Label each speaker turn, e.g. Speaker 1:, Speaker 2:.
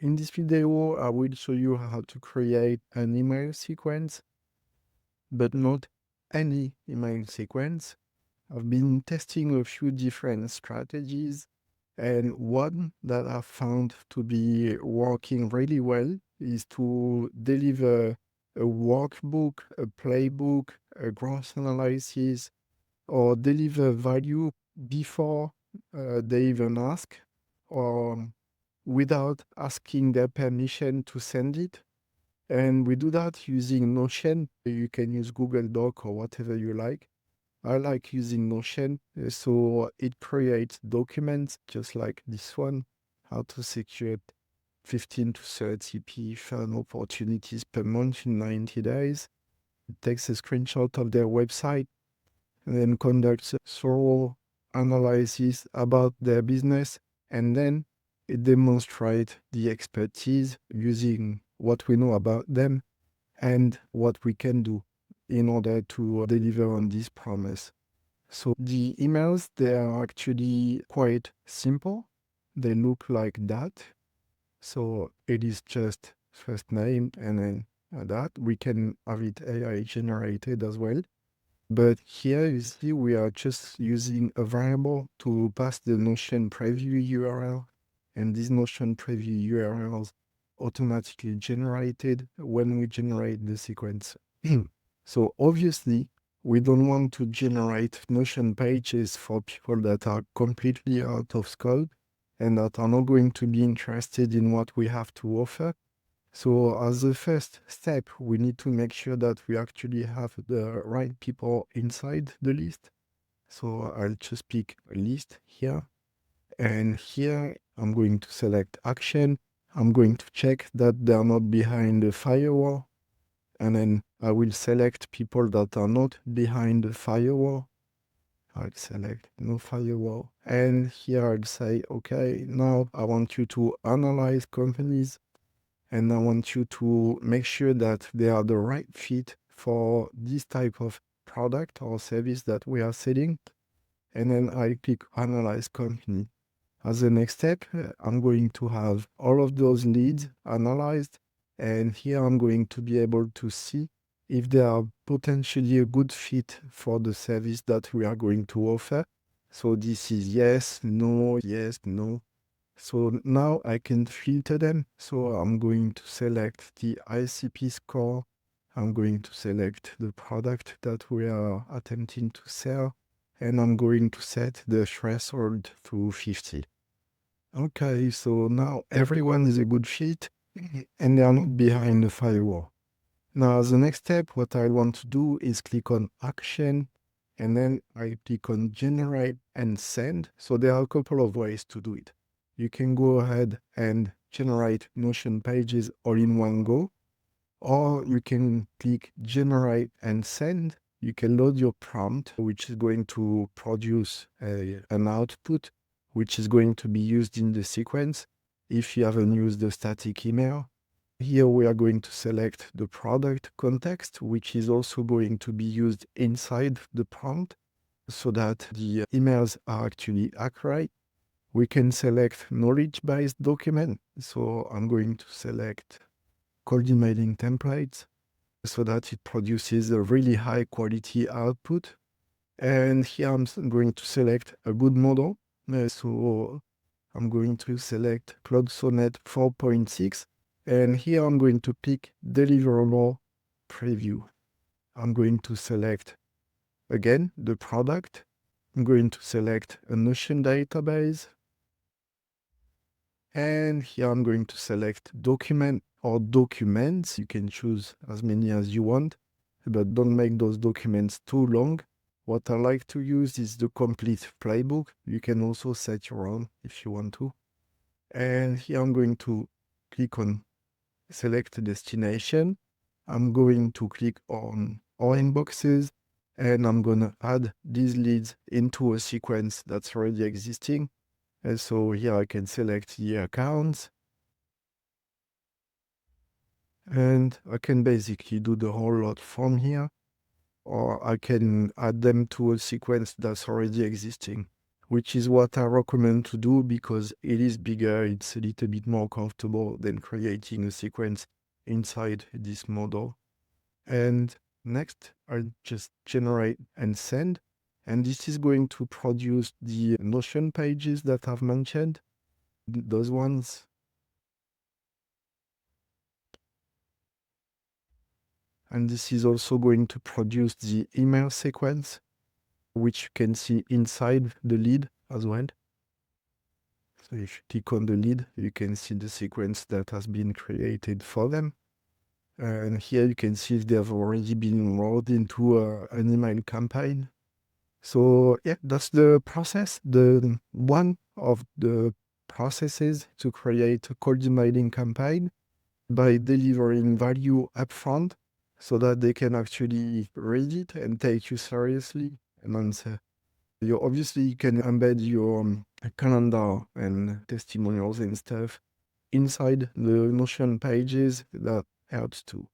Speaker 1: In this video, I will show you how to create an email sequence, but not any email sequence. I've been testing a few different strategies, and one that I found to be working really well is to deliver a workbook, a playbook, a growth analysis, or deliver value before they even ask, or without asking their permission to send it. And we do that using Notion. You can use Google Doc or whatever you like. I like using Notion, so it creates documents just like this one, how to secure 15 to 30p fan opportunities per month in 90 days. It takes a screenshot of their website and then conducts a thorough analysis about their business, and then it demonstrates the expertise using what we know about them and what we can do in order to deliver on this promise. So the emails, they are actually quite simple. They look like that. So it is just first name and then that. We can have it AI generated as well. But here you see we are just using a variable to pass the Notion preview URL, and these Notion preview URLs automatically generated when we generate the sequence. So obviously, we don't want to generate Notion pages for people that are completely out of scope and that are not going to be interested in what we have to offer. So as a first step, we need to make sure that we actually have the right people inside the list. So I'll just pick a list here. And here I'm going to select action. I'm going to check that they are not behind the firewall. And then I will select people that are not behind the firewall. I'll select no firewall. And here I'll say, okay, now I want you to analyze companies, and I want you to make sure that they are the right fit for this type of product or service that we are selling. And then I click Analyze Company. As the next step, I'm going to have all of those leads analyzed. And here I'm going to be able to see if they are potentially a good fit for the service that we are going to offer. So this is yes, no, yes, no. So now I can filter them. So I'm going to select the ICP score. I'm going to select the product that we are attempting to sell. And I'm going to set the threshold to 50. Okay, so now everyone is a good fit and they are not behind the firewall. Now, as the next step, what I want to do is click on Action, and then I click on Generate and Send. So there are a couple of ways to do it. You can go ahead and generate Notion pages all in one go, or you can click Generate and Send. You can load your prompt, which is going to produce an output, which is going to be used in the sequence if you haven't used the static email. Here we are going to select the product context, which is also going to be used inside the prompt so that the emails are actually accurate. We can select knowledge-based document. So I'm going to select cold emailing templates so that it produces a really high quality output. And here I'm going to select a good model. So I'm going to select Cloud Sonnet 4.6. And here I'm going to pick deliverable preview. I'm going to select again the product. I'm going to select a Notion database. And here I'm going to select document or documents. You can choose as many as you want, but don't make those documents too long. What I like to use is the complete playbook. You can also set your own if you want to. And here I'm going to click on select destination. I'm going to click on all inboxes, and I'm going to add these leads into a sequence that's already existing. And so here I can select the accounts, and I can basically do the whole lot from here, or I can add them to a sequence that's already existing. which is what I recommend to do because it is bigger, it's a little bit more comfortable than creating a sequence inside this model. And next, I'll just generate and send. And this is going to produce the Notion pages that I've mentioned, those ones. And this is also going to produce the email sequence, which you can see inside the lead as well. So if you click on the lead, you can see the sequence that has been created for them. And here you can see if they have already been enrolled into an email campaign. So yeah, that's the process. The one of the processes to create a cold emailing campaign by delivering value upfront so that they can actually read it and take you seriously and answer. You obviously can embed your calendar and testimonials and stuff inside the Notion pages. That helps too.